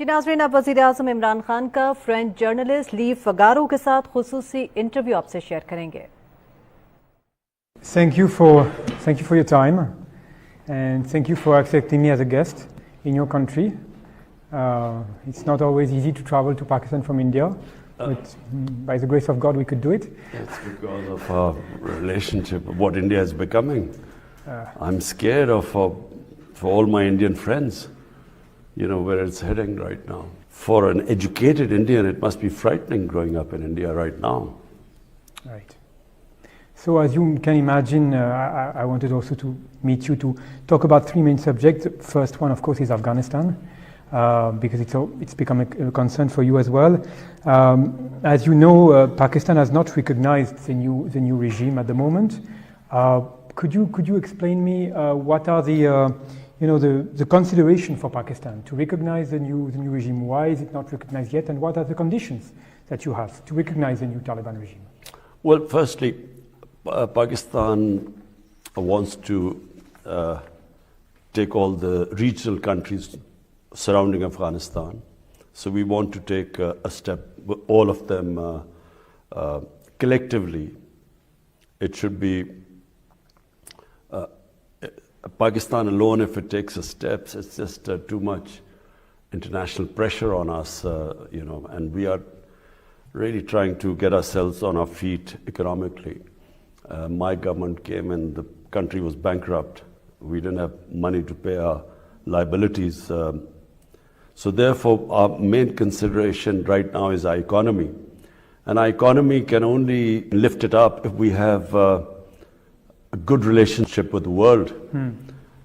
जी नाज़रीन, अब वज़ीर-ए-आज़म इमरान खान का फ्रेंच जर्नलिस्ट ली फ़गारो के साथ खुसूसी इंटरव्यू आपसे शेयर करेंगे। Thank you for your time, and thank you for accepting me as a guest in your country. It's not always easy to travel to Pakistan from India, but by the grace of God, we could do it. It's because of our relationship, what India is becoming. I'm scared of for all my Indian friends, where it's heading right now. For an educated Indian, it must be frightening growing up in India right now. Right. So as you can imagine, I wanted also to meet you to talk about three main subjects. The first one, of course, is Afghanistan, because it's become a concern for you as well. As you know, Pakistan has not recognized the new regime at the moment. Could you explain me what are the consideration for Pakistan to recognize the new regime? Why is it not recognized yet, and what are the conditions that you have to recognize the new Taliban regime? Well, firstly, Pakistan wants to take all the regional countries surrounding Afghanistan. So we want to take a step, all of them collectively. It should be Pakistan alone. If it takes a steps, it's just too much international pressure on us, and we are really trying to get ourselves on our feet economically. My government came and the country was bankrupt. We didn't have money to pay our liabilities. So therefore, our main consideration right now is our economy. And our economy can only lift it up if we have a good relationship with the world.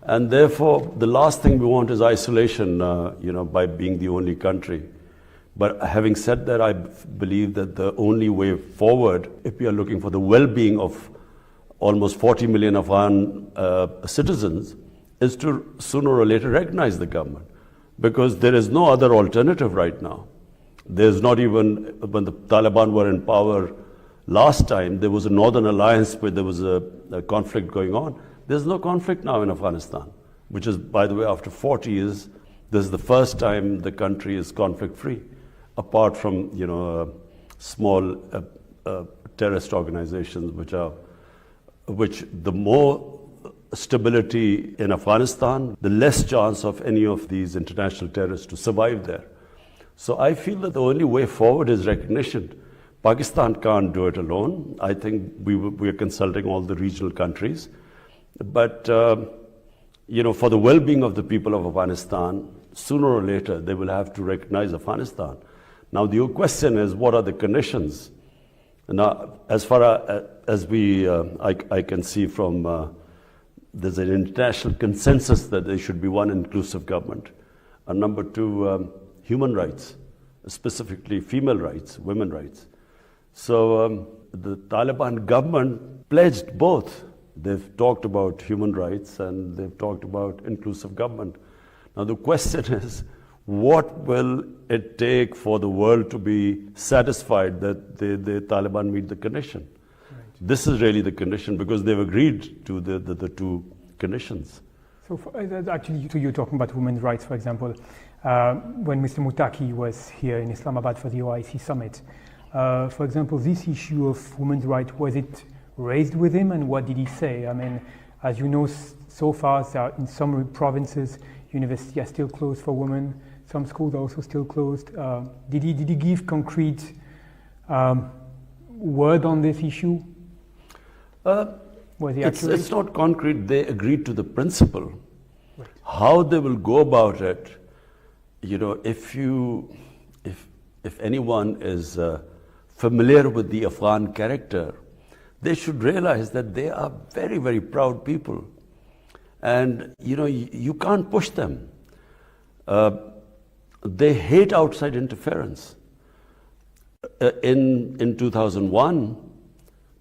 And therefore, the last thing we want is isolation, by being the only country. But having said that, I believe that the only way forward, if we are looking for the well-being of almost 40 million Afghan citizens, is to sooner or later recognize the government. Because there is no other alternative right now. There's not even, when the Taliban were in power last time, there was a Northern Alliance where there was a conflict going on. There's no conflict now in Afghanistan, which is, by the way, after 40 years, this is the first time the country is conflict-free, apart from, small terrorist organizations, which the more stability in Afghanistan, the less chance of any of these international terrorists to survive there. So I feel that the only way forward is recognition. Pakistan can't do it alone. I think we are consulting all the regional countries. But, for the well-being of the people of Afghanistan, sooner or later they will have to recognize Afghanistan. Now the question is, what are the conditions? Now, as far as I can see from, there's an international consensus that there should be one inclusive government. And number two, human rights, specifically female rights, women rights. So the Taliban government pledged both. They've talked about human rights and they've talked about inclusive government. Now the question is, what will it take for the world to be satisfied that the Taliban meet the condition? Right. This is really the condition, because they've agreed to the two conditions. So actually, you're talking about women's rights, for example. When Mr. Mutaki was here in Islamabad for the OIC summit, for example, this issue of women's rights, was it raised with him, and what did he say? I mean, as you know, so far in some provinces, universities are still closed for women. Some schools are also still closed. Did he give concrete word on this issue? Was he it's not concrete. They agreed to the principle. Right. How they will go about it, if anyone is familiar with the Afghan character, they should realize that they are very, very proud people. And, you can't push them. They hate outside interference. In 2001,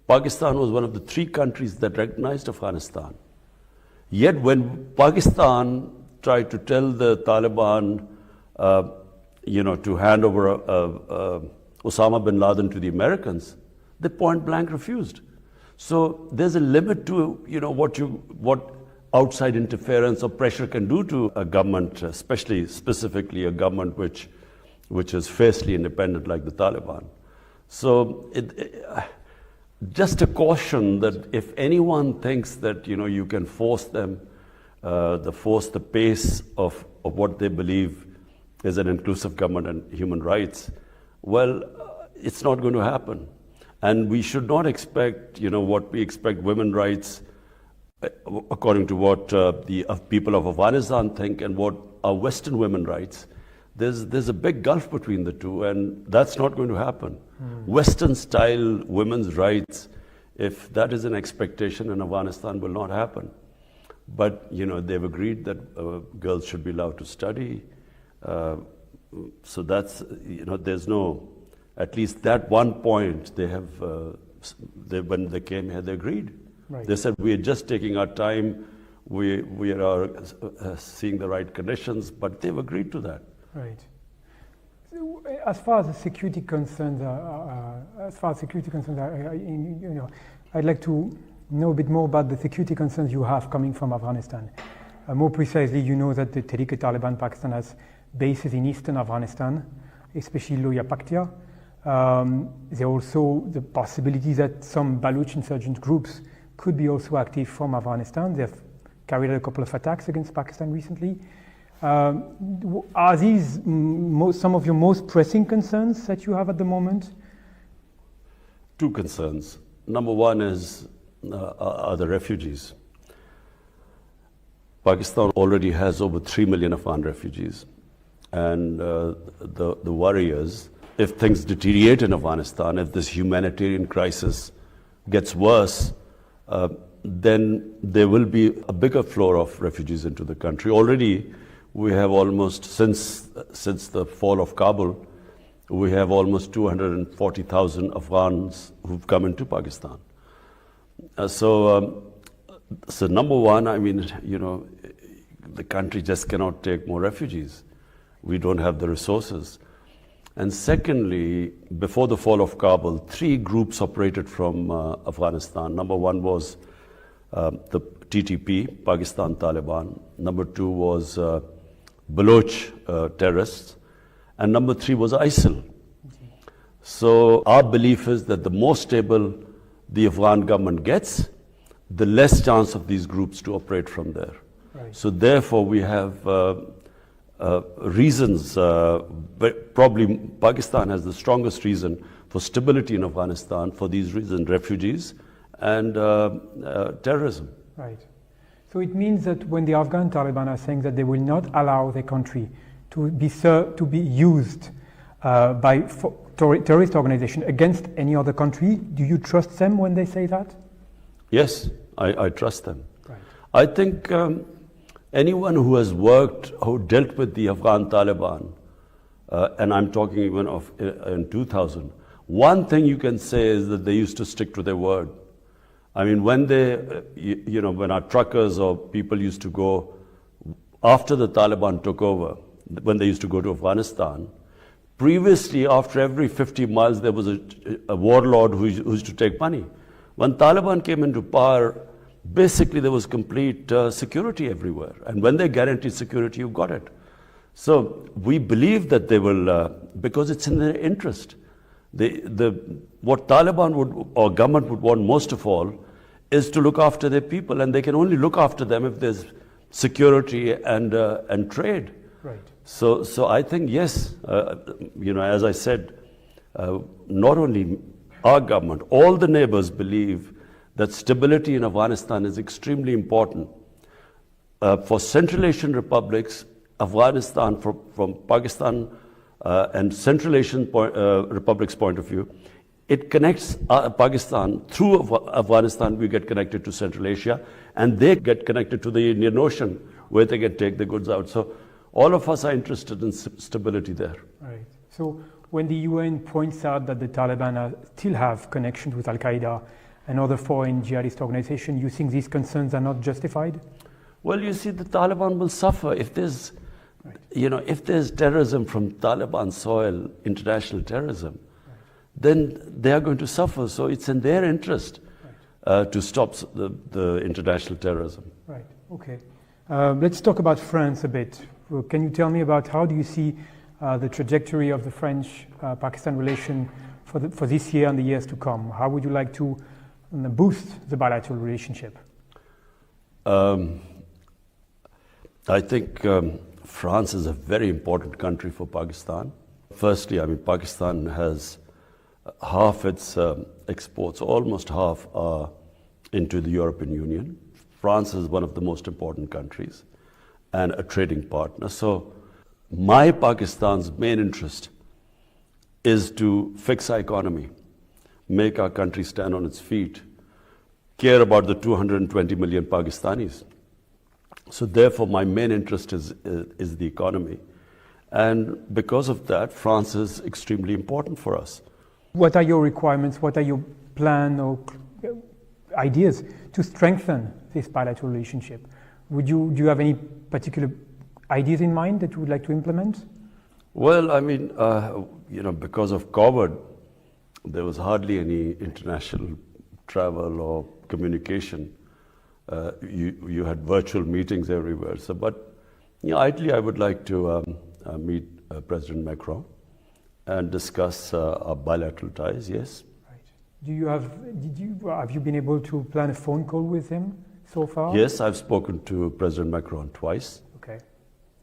Pakistan was one of the three countries that recognized Afghanistan. Yet when Pakistan tried to tell the Taliban, to hand over Osama bin Laden to the Americans, they point blank refused. So there's a limit to what outside interference or pressure can do to a government, specifically a government which is fiercely independent like the Taliban. So just a caution that if anyone thinks that you can force them, the pace of what they believe is an inclusive government and human rights, well, it's not going to happen. And we should not expect, what we expect women's rights, according to what the people of Afghanistan think and what are Western women's rights. There's a big gulf between the two, and that's not going to happen. Western-style women's rights, if that is an expectation in Afghanistan, will not happen. But, they've agreed that girls should be allowed to study. So that's, there's no, at least that one point they have, when they came here, they agreed. Right. They said, we are just taking our time, we are seeing the right conditions, but they've agreed to that. Right. So, as far as the security concerns, I'd like to know a bit more about the security concerns you have coming from Afghanistan. More precisely, you know that the Tehrik-e-Taliban Pakistan has bases in eastern Afghanistan, especially Loya-Paktia. There are also the possibility that some Baloch insurgent groups could be also active from Afghanistan. They've carried out a couple of attacks against Pakistan recently. Are these some of your most pressing concerns that you have at the moment? Two concerns. Number one are the refugees. Pakistan already has over 3 million Afghan refugees. And the worry is, if things deteriorate in Afghanistan, if this humanitarian crisis gets worse, then there will be a bigger flow of refugees into the country. Already, we have almost, since the fall of Kabul, we have almost 240,000 Afghans who've come into Pakistan. So number one, the country just cannot take more refugees. We don't have the resources. And secondly, before the fall of Kabul, 3 groups operated from Afghanistan. Number one was the TTP, Pakistan Taliban. Number 2 was Baloch terrorists. And number 3 was ISIL. So our belief is that the more stable the Afghan government gets, the less chance of these groups to operate from there. Right. So therefore we have reasons, but probably Pakistan has the strongest reason for stability in Afghanistan for these reasons: refugees and terrorism. Right. So it means that when the Afghan Taliban are saying that they will not allow their country to be used by terrorist organization against any other country, do you trust them when they say that? Yes, I trust them. Right. I think anyone who has who dealt with the Afghan Taliban, and I'm talking even of in 2000, one thing you can say is that they used to stick to their word. I mean, when when our truckers or people used to go, after the Taliban took over, when they used to go to Afghanistan, previously, after every 50 miles, there was a warlord who used to take money. When Taliban came into power, basically there was complete security everywhere. And when they guaranteed security, you got it. So we believe that they will, because it's in their interest. What Taliban or government would want most of all is to look after their people, and they can only look after them if there's security and trade. Right. So I think yes, as I said, not only our government, all the neighbors believe that stability in Afghanistan is extremely important. For Central Asian republics, Afghanistan, from Pakistan and Central Asian republics' point of view, it connects Pakistan. Through Afghanistan, we get connected to Central Asia, and they get connected to the Indian Ocean, where they can take the goods out. So all of us are interested in stability there. Right. So when the UN points out that the Taliban still have connections with Al-Qaeda and other foreign jihadist organizations, you think these concerns are not justified? Well, you see, the Taliban will suffer if there's, if there's terrorism from Taliban soil, international terrorism, then they are going to suffer. So it's in their interest to stop the international terrorism. Right. Okay. Let's talk about France a bit. Can you tell me about how do you see the trajectory of the French-Pakistan relation for this year and the years to come? How would you like to boost the bilateral relationship? I think France is a very important country for Pakistan. Firstly, I mean, Pakistan has half its exports, almost half, are into the European Union. France is one of the most important countries and a trading partner. So my Pakistan's main interest is to fix our economy, make our country stand on its feet, care about the 220 million Pakistanis. So therefore, my main interest is the economy. And because of that, France is extremely important for us. What are your requirements? What are your plans or ideas to strengthen this bilateral relationship? Do you have any particular ideas in mind that you would like to implement? Well, I mean, because of COVID, there was hardly any international travel or communication. You had virtual meetings everywhere. So, but ideally, I would like to meet President Macron and discuss our bilateral ties. Yes. Right. Have you been able to plan a phone call with him so far? Yes, I've spoken to President Macron twice.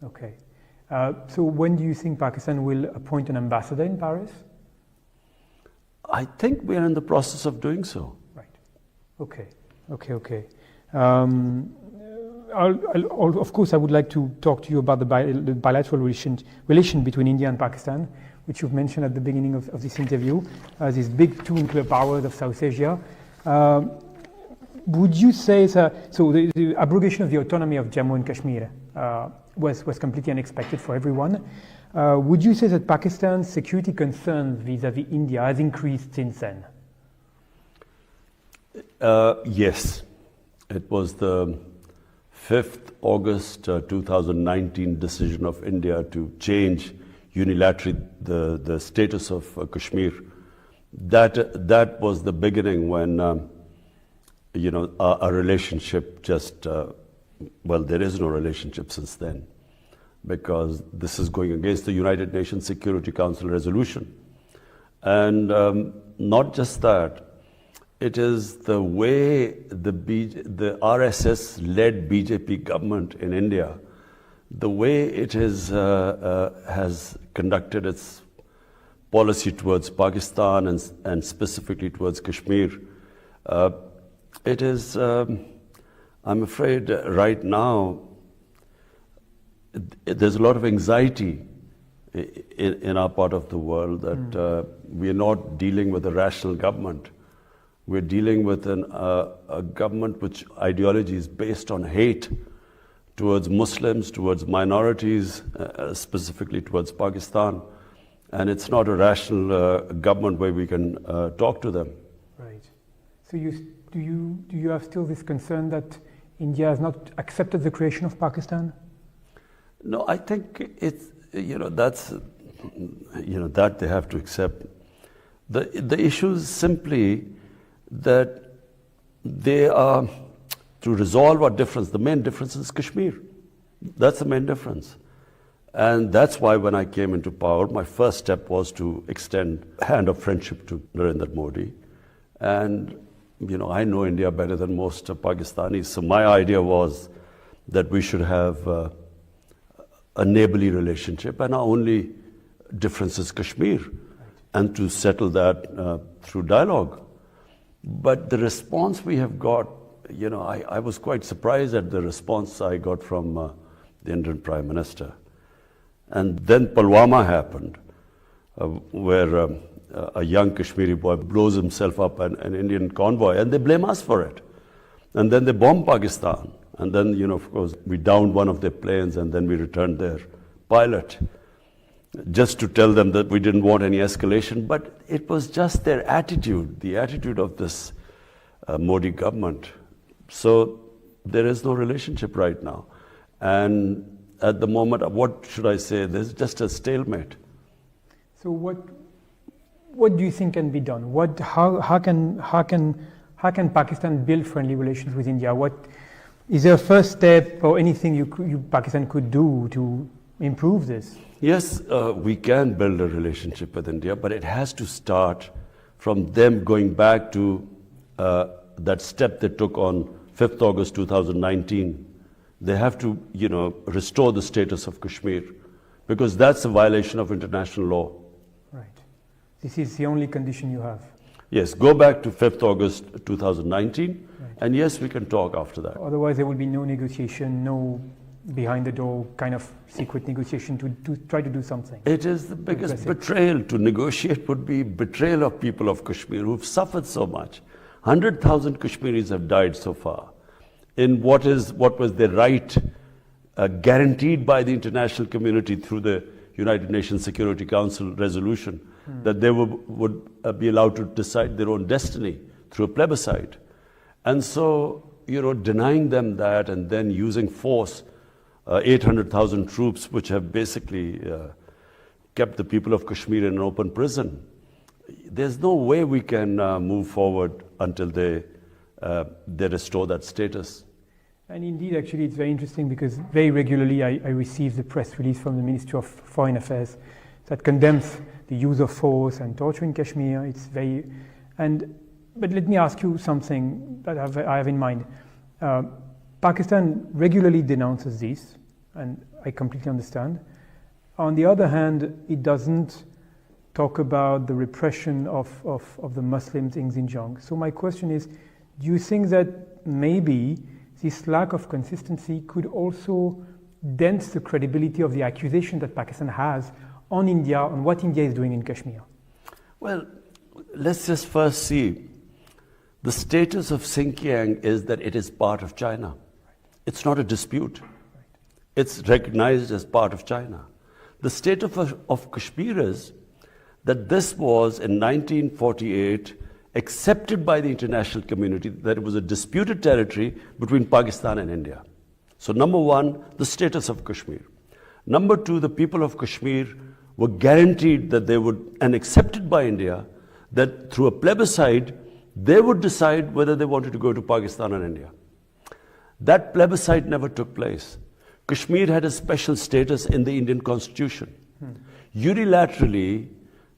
Okay. So when do you think Pakistan will appoint an ambassador in Paris? I think we are in the process of doing so. Right. Okay. Of course, I would like to talk to you about the bilateral relation between India and Pakistan, which you've mentioned at the beginning of this interview, these big two nuclear powers of South Asia. Would you say that, so the abrogation of the autonomy of Jammu and Kashmir was completely unexpected for everyone. Would you say that Pakistan's security concerns vis-à-vis India has increased since then? Yes. It was the 5th August 2019 decision of India to change unilaterally the status of Kashmir. That was the beginning when our relationship just there is no relationship since then, because this is going against the United Nations Security Council resolution. And not just that, it is the way the RSS-led BJP government in India, the way it has conducted its policy towards Pakistan and specifically towards Kashmir. It is, I'm afraid, right now, there's a lot of anxiety in our part of the world that we are not dealing with a rational government. We're dealing with a government which ideology is based on hate towards Muslims, towards minorities, specifically towards Pakistan. And it's not a rational government where we can talk to them. Right. So do you have still this concern that India has not accepted the creation of Pakistan? No, I think it's, that they have to accept. The issue is simply that they are, to resolve our difference, the main difference is Kashmir. That's the main difference. And that's why when I came into power, my first step was to extend a hand of friendship to Narendra Modi. And, I know India better than most Pakistanis. So my idea was that we should have a neighborly relationship, and our only difference is Kashmir, and to settle that through dialogue. But the response we have got, I was quite surprised at the response I got from the Indian Prime Minister. And then Pulwama happened, where a young Kashmiri boy blows himself up an Indian convoy, and they blame us for it. And then they bomb Pakistan. And then, of course, we downed one of their planes, and then we returned their pilot, just to tell them that we didn't want any escalation. But it was just their attitude, the attitude of this Modi government. So there is no relationship right now. And at the moment, what should I say? There's just a stalemate. So what do you think can be done? How can Pakistan build friendly relations with India? Is there a first step or anything Pakistan could do to improve this? Yes, we can build a relationship with India, but it has to start from them going back to that step they took on 5th August 2019. They have to, restore the status of Kashmir, because that's a violation of international law. Right. This is the only condition you have. Yes, go back to 5th August 2019, right. And yes, we can talk after that. Otherwise, there will be no negotiation, no behind the door kind of secret negotiation to try to do something. It is the biggest betrayal. To negotiate would be betrayal of people of Kashmir who've suffered so much. 100,000 Kashmiris have died so far in what was their right guaranteed by the international community through the United Nations Security Council resolution, that they would be allowed to decide their own destiny through a plebiscite. And so, denying them that and then using force, 800,000 troops, which have basically kept the people of Kashmir in an open prison. There's no way we can move forward until they restore that status. And indeed, actually, it's very interesting because very regularly I receive the press release from the Ministry of Foreign Affairs that condemns the use of force and torture in Kashmir. But let me ask you something that I have in mind. Pakistan regularly denounces this, and I completely understand. On the other hand, it doesn't talk about the repression of the Muslims in Xinjiang. So my question is, do you think that maybe this lack of consistency could also dent the credibility of the accusation that Pakistan has on India, on what India is doing in Kashmir? Well, let's just first see. The status of Xinjiang is that it is part of China. It's not a dispute. It's recognized as part of China. The state of Kashmir is that this was in 1948 accepted by the international community, that it was a disputed territory between Pakistan and India. So number one, the status of Kashmir. Number two, the people of Kashmir were guaranteed that they would, and accepted by India, that through a plebiscite, they would decide whether they wanted to go to Pakistan or India. That plebiscite never took place. Kashmir had a special status in the Indian constitution. Unilaterally,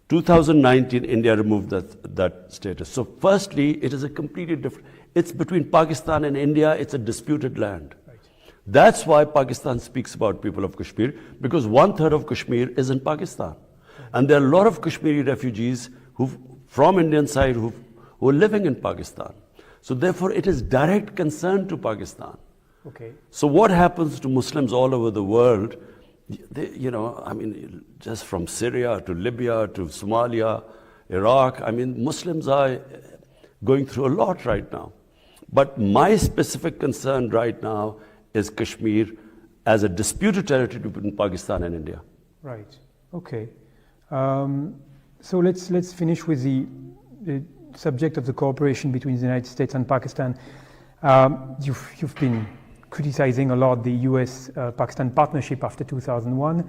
2019, India removed that status. So firstly, it is a completely different, it's between Pakistan and India, it's a disputed land. Right. That's why Pakistan speaks about people of Kashmir, because 1/3 of Kashmir is in Pakistan. Right. And there are a lot of Kashmiri refugees from Indian side who are living in Pakistan. So therefore, it is direct concern to Pakistan. Okay. So what happens to Muslims all over the world? Just from Syria to Libya to Somalia, Iraq, Muslims are going through a lot right now. But my specific concern right now is Kashmir as a disputed territory between Pakistan and India. Right. Okay. So let's finish with the subject of the cooperation between the United States and Pakistan. You've been criticizing a lot the US-Pakistan partnership after 2001.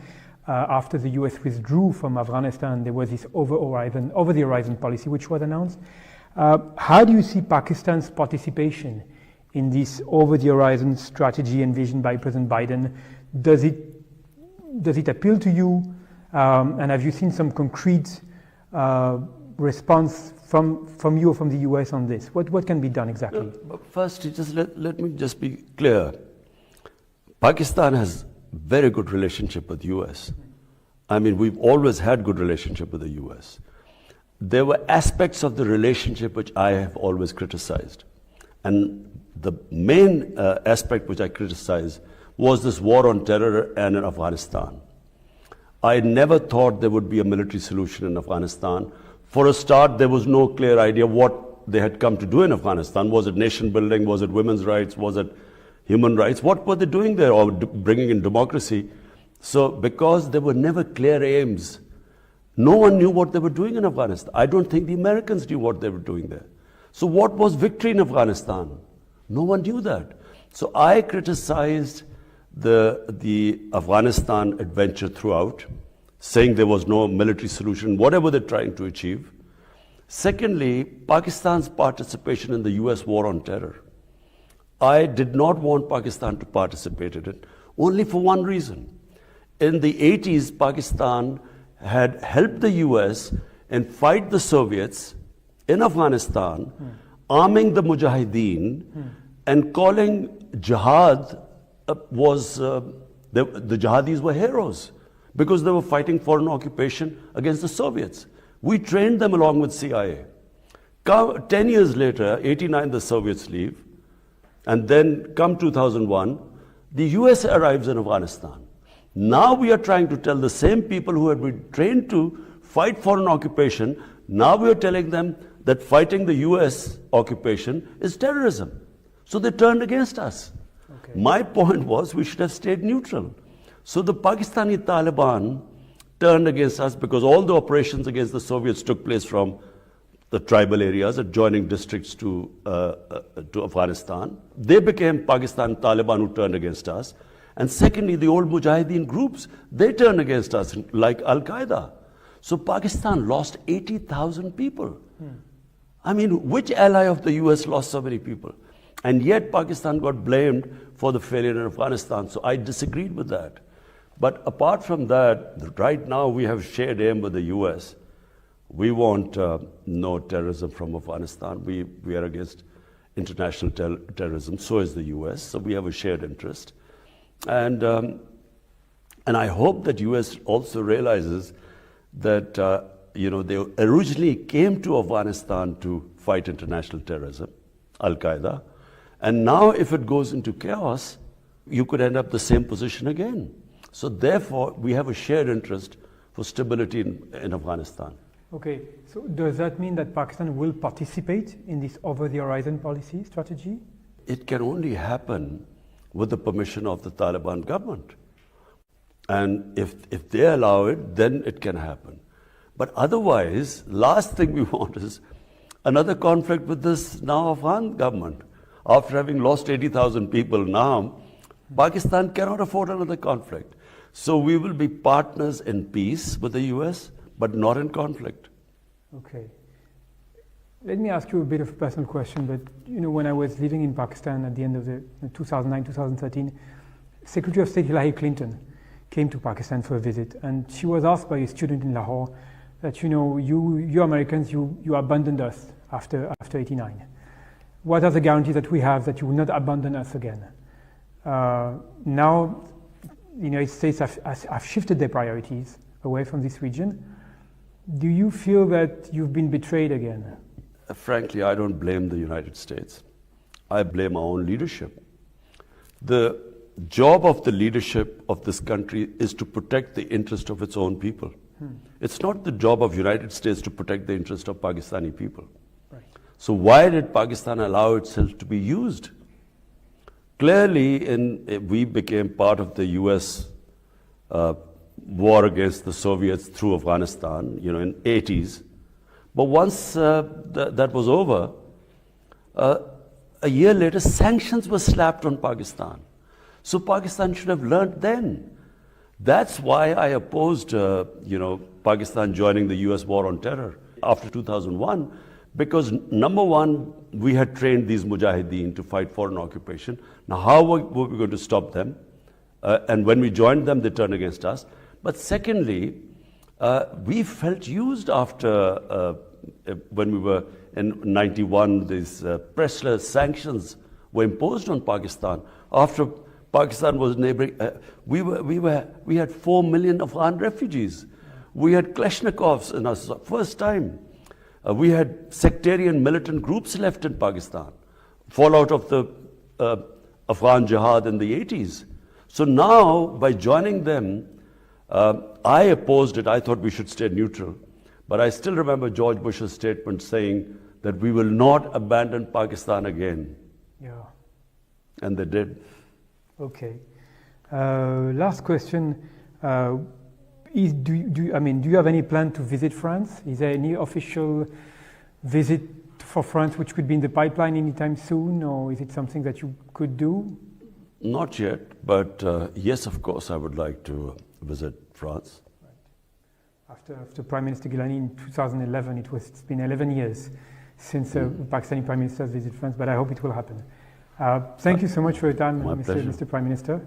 After the US withdrew from Afghanistan, there was this over-the-horizon policy which was announced. How do you see Pakistan's participation in this over-the-horizon strategy envisioned by President Biden? Does it appeal to you? And have you seen some concrete response from you or from the US on this? What can be done exactly? First, let me just be clear. Pakistan has very good relationship with US. We've always had good relationship with the US. There were aspects of the relationship which I have always criticized. And the main aspect which I criticized was this war on terror and in Afghanistan. I never thought there would be a military solution in Afghanistan. For a start, there was no clear idea what they had come to do in Afghanistan. Was it nation building? Was it women's rights? Was it human rights? What were they doing there, or bringing in democracy? So because there were never clear aims, no one knew what they were doing in Afghanistan. I don't think the Americans knew what they were doing there. So what was victory in Afghanistan? No one knew that. So I criticized the Afghanistan adventure throughout, saying there was no military solution, whatever they're trying to achieve. Secondly, Pakistan's participation in the US war on terror. I did not want Pakistan to participate in it, only for one reason. In the 80s, Pakistan had helped the US in fight the Soviets in Afghanistan, arming the Mujahideen, and calling jihad the jihadis were heroes because they were fighting foreign occupation against the Soviets. We trained them along with CIA. 10 years later, 89, the Soviets leave, and then come 2001, the US arrives in Afghanistan. Now we are trying to tell the same people who had been trained to fight foreign occupation, now we are telling them that fighting the US occupation is terrorism. So they turned against us. Okay. My point was we should have stayed neutral. So the Pakistani Taliban turned against us because all the operations against the Soviets took place from the tribal areas, adjoining districts to Afghanistan. They became Pakistan Taliban who turned against us. And secondly, the old Mujahideen groups, they turned against us, like Al-Qaeda. So Pakistan lost 80,000 people. I mean, which ally of the US lost so many people? And yet Pakistan got blamed for the failure in Afghanistan. So I disagreed with that. But apart from that, right now we have shared aim with the US. We want no terrorism from Afghanistan. We are against international terrorism. So is the US. So we have a shared interest. And I hope that US also realizes that they originally came to Afghanistan to fight international terrorism, Al-Qaeda. And now if it goes into chaos, you could end up the same position again. So therefore, we have a shared interest for stability in Afghanistan. Okay, so does that mean that Pakistan will participate in this over-the-horizon policy strategy? It can only happen with the permission of the Taliban government. And if they allow it, then it can happen. But otherwise, last thing we want is another conflict with this now Afghan government. After having lost 80,000 people now, Pakistan cannot afford another conflict. So we will be partners in peace with the US, but not in conflict. Okay. Let me ask you a bit of a personal question, but when I was living in Pakistan at the end of the 2009, 2013, Secretary of State Hillary Clinton came to Pakistan for a visit, and she was asked by a student in Lahore that, you Americans, you abandoned us after 89. What are the guarantees that we have that you will not abandon us again? Now, the United States have shifted their priorities away from this region. Do you feel that you've been betrayed again? Frankly, I don't blame the United States. I blame our own leadership. The job of the leadership of this country is to protect the interest of its own people. It's not the job of the United States to protect the interest of Pakistani people. Right. So why did Pakistan allow itself to be used? Clearly, we became part of the US war against the Soviets through Afghanistan, in 80s. But once that was over, a year later, sanctions were slapped on Pakistan. So Pakistan should have learned then. That's why I opposed, Pakistan joining the US war on terror after 2001, because number one, we had trained these Mujahideen to fight foreign occupation. Now, how were we going to stop them? And when we joined them, they turned against us. But secondly, we felt used after when we were in 91, these pressless sanctions were imposed on Pakistan. After Pakistan was neighboring, we had 4 million Afghan refugees. We had Kalashnikovs in us, first time. We had sectarian militant groups left in Pakistan, fallout of the Afghan jihad in the 80s. So now, by joining them, I opposed it. I thought we should stay neutral. But I still remember George Bush's statement saying that we will not abandon Pakistan again. Yeah. And they did. Okay. Last question. Do you have any plan to visit France? Is there any official visit for France which could be in the pipeline anytime soon, or is it something that you could do? Not yet, but yes, of course, I would like to visit France. Right. After Prime Minister Gilani in 2011, it's been 11 years since Pakistani Prime Minister visited France, but I hope it will happen. Thank you so much for your time, My pleasure. Mr. Prime Minister.